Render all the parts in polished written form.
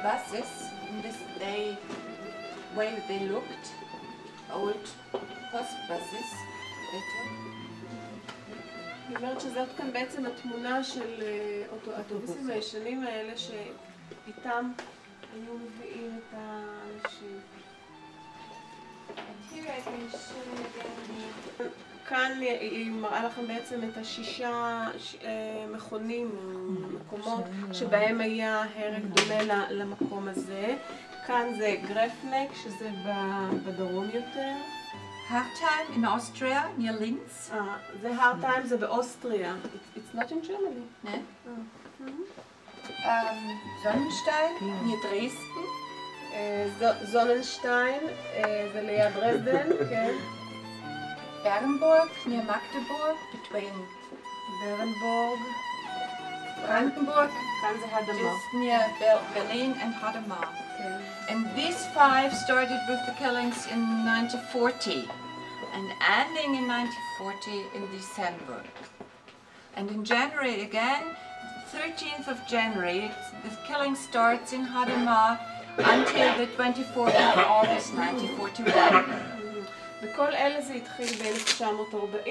buses, in this way they looked, old post buses, better. היא אומרת שזאת כאן בעצם התמונה של האוטובוסים הישנים האלה שאיתם היו מביאים את האנשים. כאן היא מראה לכם בעצם את השישה מכונים, מקומות שבהם היה הרג דומה למקום הזה. כאן זה גרפנק, שזה בדרום יותר. Hartheim in Austria, near Linz. זה הרטהיים, זה באוסטריה. It's not in Germany. Ne? Sonnenstein, near Dresden. זוננשטיין, זה ליד דרזדן, כן. Bernburg, near Magdeburg, between ברנבורג. Brandenburg, כאן זה הדמר. just near Berlin and Hadamar. כן. And these five started with the killings in 1940 and ending in 1940 in December. And in January again, 13th of January, the killing starts in Hadamar until the 24th of August 1941. בכל אלה זה התחיל ב-1940,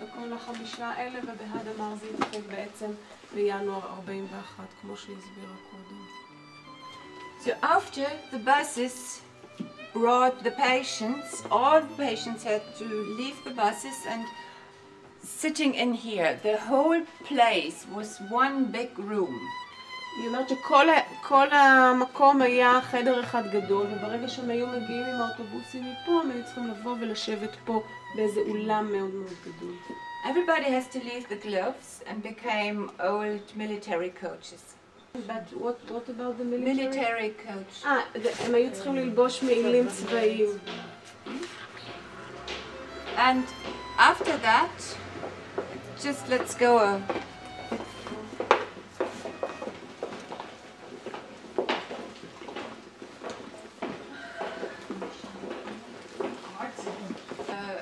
בכל החמישה אלה, ובהדמר זה התחיל בעצם בינואר 41, כמו שהסבירה קודם. So after the buses brought the patients, all the patients had to leave the buses and sitting in here. The whole place was one big room. היא אומרת שכל המקום היה חדר אחד גדול, וברגע שהם היו מגיעים עם האוטובוסים מפה, הם היו צריכים לבוא ולשבת פה באיזה אולם מאוד מאוד גדול. Everybody has to leave the gloves and became old military coaches. But what about the military? Military coach. הם היו צריכים ללבוש מעילים צבאיים. And after that, just let's go.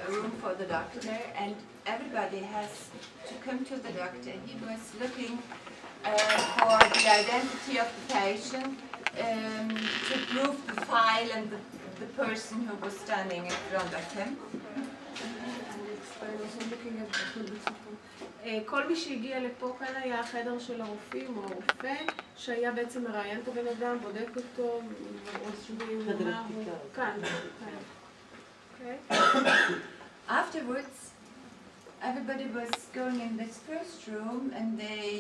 A room for the doctor, and everybody has to come to the doctor. He was looking for the identity of the patient to prove the file and the person who was standing in front of him. כל מי שהגיע לפה, כאן היה החדר של הרופאים או הרופא שהיה בעצם מראיין את הבן אדם, בודק אותו, חדר בדיקה. כאן. Afterwards, everybody was going in this first room and they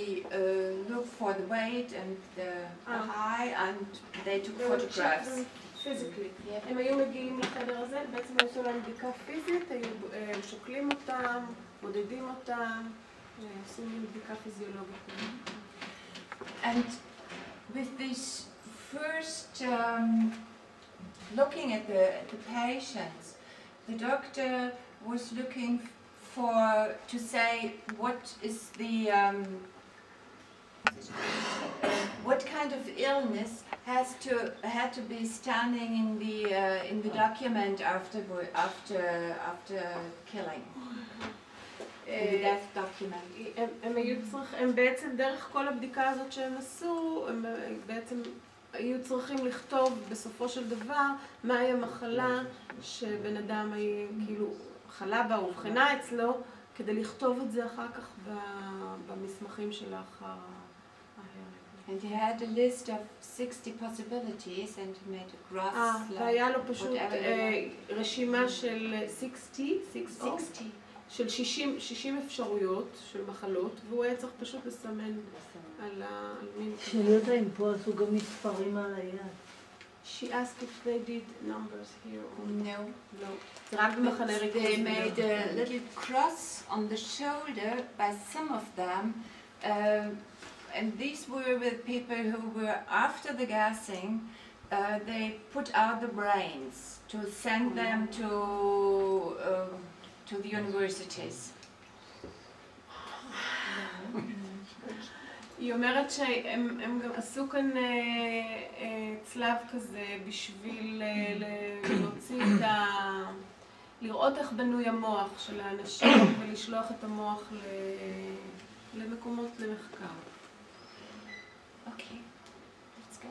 looked for the weight and the height and they took photographs. Physically. הם היו מגיעים לחדר הזה, בעצם עשו להם בדיקה פיזית, היו שוקלים אותם, מודדים אותם, עושים להם בדיקה פיזיולוגית. And with this first looking at the patients, the doctor was looking to say what is the what kind of illness had to be standing in the document after killing. The death document. הם בעצם דרך כל הבדיקה הזאת שהם עשו, הם בעצם היו צריכים לכתוב בסופו של דבר מהי המחלה שבן אדם כאילו חלה בה, אובחנה אצלו, כדי לכתוב את זה אחר כך במסמכים שלאחר ההרג. And he had a list of 60 possibilities and he made a graph. והיה לו פשוט רשימה של 60 של 60 אפשרויות של מחלות, והוא היה צריך פשוט לסמן על מין. שאלו אותה אם פה עשו גם מספרים על היד. She asked if they did numbers here or no. זה רק במחנה ריכוז. They made a little cross on the shoulder by some of them, and these were with people who were after the gassing. They put out the brains to send them to the universities. היא אומרת שהם גם עשו כאן צלב כזה בשביל להוציא לראות איך בנוי המוח של האנשים ולשלוח את המוח למקומות למחקר. Okay, let's go.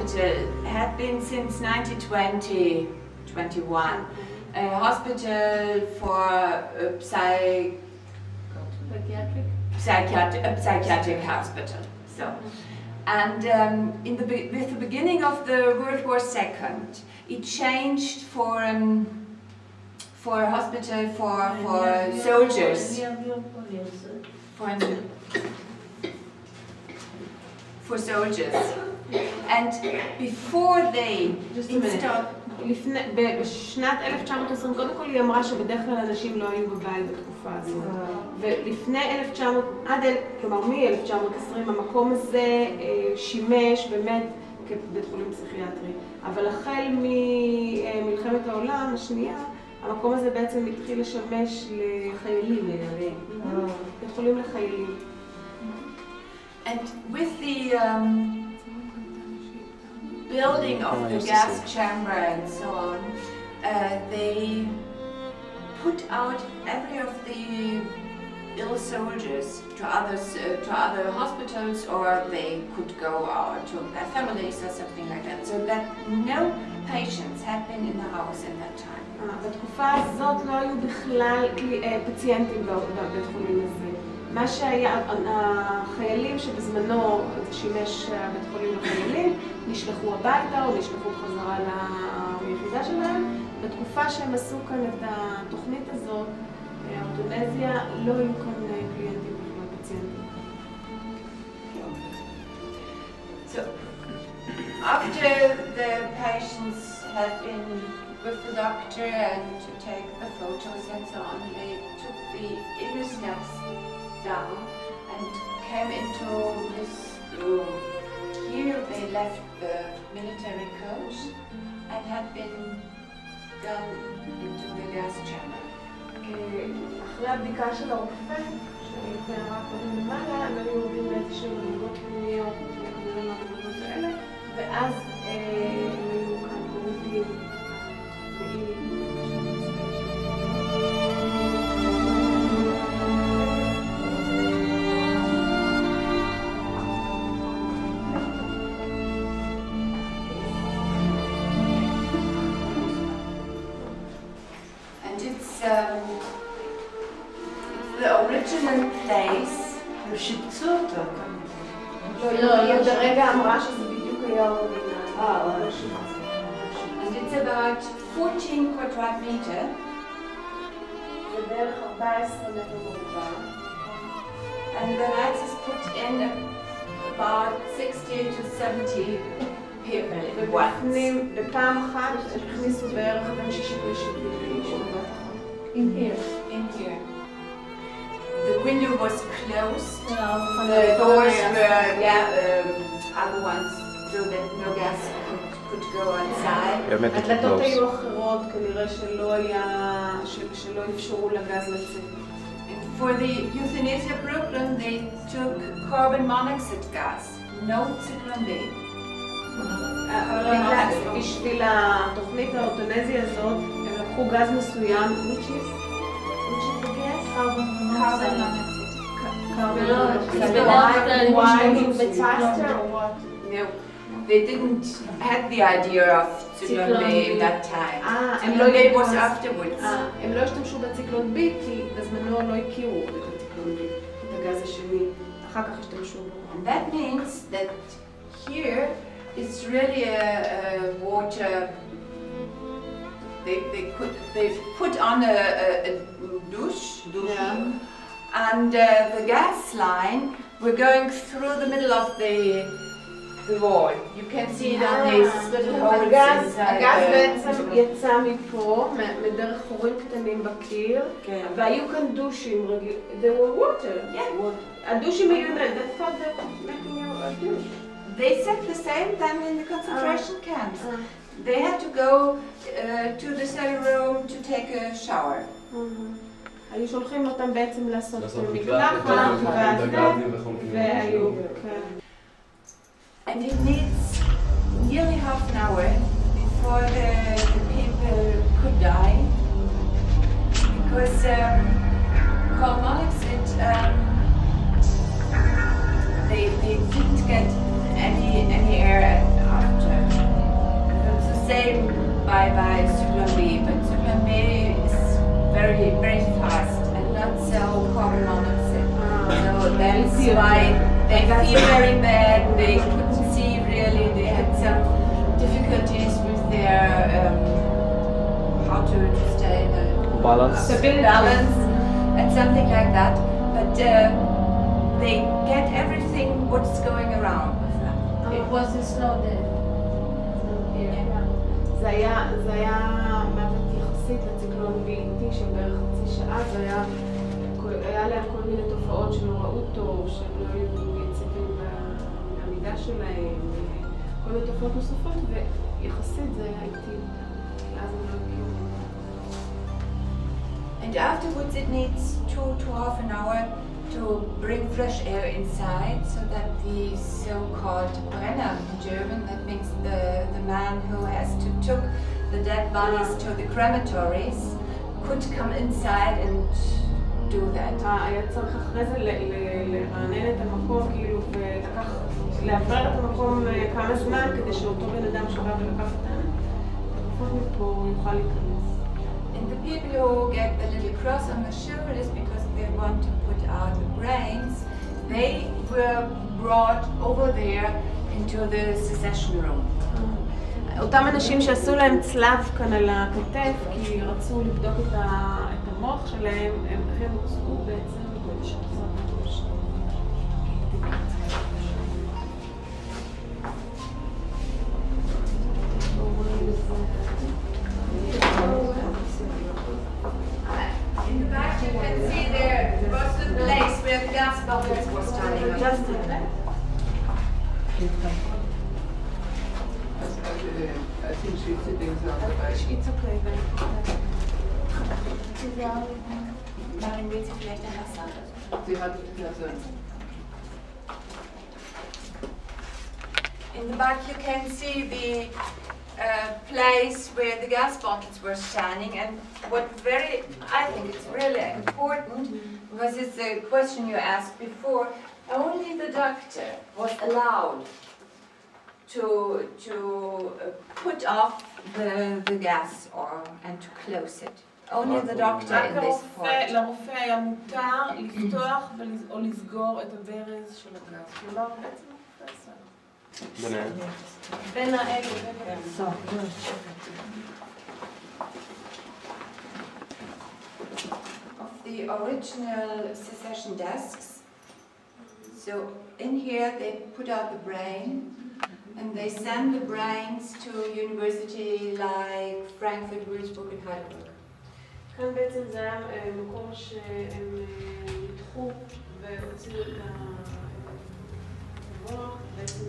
hospital had been since 1920-21 a hospital for psychiatric hospital. So, and with the beginning of the World War II, it changed for a hospital for soldiers. For soldiers. And before they installed... בשנת 1920, קודם כל היא אמרה שבדרך כלל אנשים לא היו בבית בתקופה הזאת. ולפני 1900, כלומר מ-1920, המקום הזה שימש באמת כבית חולים פסיכיאטרי. אבל החל ממלחמת העולם השנייה, המקום הזה בעצם התחיל לשמש לחיילים. בית חולים לחיילים. And with the building of the gas chamber and so on, they put out every of the ill soldiers to other hospitals, or they could go out to their families or something like that, so that no patients had been in the house at that time. בתקופה הזאת לא היו בכלל פציינטים בבית חולים הזה. מה שהיה, החיילים שבזמנו שימש בית חולים לחיילים, נשלחו הביתה או נשלחו בחזרה ליחידה שלהם. בתקופה שהם עשו כאן את התוכנית הזאת, האוטונזיה, לא היו כאן קליינטים בכלל פציינטים. So, after the patients had been with the doctor and to take the photos and so on, they took the inner steps down and came into this room. Here they left the military coach and had been gone into the gas chamber. אחרי הבדיקה של הרופא, שאני תיארה קודם למעלה, הם היו עובדים באיזשהו מנהיגות פנימיות וכנראה מהמנהיגות האלה, ואז הם היו כאן עובדים the original place. ושיפצו אותה כאן. היא ברגע אמרה שזה בדיוק היה אורגינל. And it's about 14 quadratmeter. זה בערך 14 מטר מרובע. And the Nazis put in about 60 to 70 people at once. בפעם אחת הכניסו בערך בין 60 ל-70 איש בבת אחת. In here. In here. The window was closed. The doors were other ones, so that no gas could go outside. הדלתות היו אחרות, כנראה שלא אפשרו לגז לצאת. For the euthanasia program, they took carbon monoxide gas, no Zyklon B. בשביל התוכנית האוטונזיה הזאת, הם לקחו גז מסוים, which is the gas? Carbon monoxide. Why it's faster or what? No, they didn't have the idea of Zyklon B in that time. Zyklon B was afterwards. הם לא השתמשו בציקלון B כי בזמנו לא הכירו את הציקלון B, את הגז השני. אחר כך השתמשו בו. And that means that here it's really a water. They put on a douche. Yeah. And the gas line, we're going through the middle of the wall. You can see it on these little holes inside. הגז בעצם יצא מפה, מדרך חורים קטנים בקיר, והיו כאן דושים רגילים. There were water. Yeah. הדושים היו, that's what they're making a douche. They said the same time in the concentration camps. They had to go to the cell room to take a shower. היו שולחים אותם בעצם לעשות מקלחת, והיו, כן. And it needs nearly half an hour before the people could die, because carbon monoxide, they didn't get any air after. by Suglonbe, but Suglonbe is very fast and not so common monoxide. So that's why they feel very bad. They couldn't see really. They had some difficulties with their how to stay in a Balance. balance and something like that. But they get everything what's going around with them. It was a slow death. זה היה מוות יחסית לציקלון ואיטי של בערך חצי שעה, היה להם כל מיני תופעות שלא ראו טוב, שהם לא היו יציבים בעמידה שלהם, כל מיני תופעות נוספות, ויחסית זה היה איטי, כי אז הם לא הגיעו. And afterwards it needs 2 to half an hour to bring fresh air inside so that the so-called Brenner in German, that means the man who has to took the dead bodies to the crematories, could come inside and do that. היה צריך אחרי זה לרענן את המקום, כאילו, ולקח, לעבר את המקום כמה זמן כדי שאותו בן אדם שבא ולקח את הגופות מפה יוכל להיכנס. And the people who get the little cross on the shoulders because they want to put out the brains, they were brought over there into the secession room. אותם אנשים שעשו להם צלב כאן על הכתף כי רצו לבדוק את המוח שלהם, הם הוצאו בעצם In the back you can see there was the place where the gas bubbles were standing up. Just in that. I think she's sitting somewhere. It's okay then. Darin will sie vielleicht ein was sagen. Sie hat also In the back you can see the place where the gas bottles were standing, and what I think it's really important, because it's a question you asked before, only the doctor was allowed to put off the gas and to close it. Only the doctor in this part. לרופא היה מותר לפתוח או לסגור את הברז של הגז. כלומר, בעצם הפרסה. ביניהם. בין האלה ובין Of the original secession desks. So in here they put out the brain and they send the brains to university like Frankfurt, Würzburg and Heidelberg. כאן בעצם זה היה מקום שהם ניתחו והוציאו את המוח בעצם.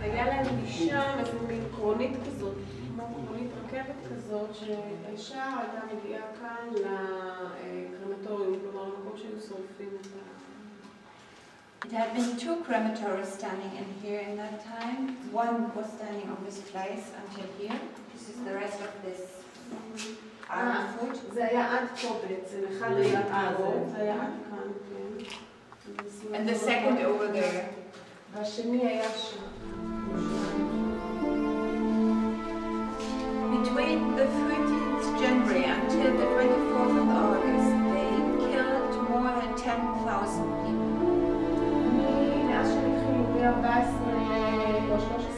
היה להם משם איזו מין קרונית כזאת, כמו קרונית רכבת כזאת, שהאישה הייתה מגיעה כאן לקרמטוריום, כלומר למקום שהיו שורפים את ה... It had been 2 crematories standing in here in that time. One was standing on this place until here. This is the rest of this iron foot. זה היה עד פה בעצם, אחד היה פה, זה היה עד כאן, כן. And the second over there. והשני היה שם. Between the 13th January until the 24th of August, they killed more than 10,000 people. מאז שהם התחילו ב-14 או 13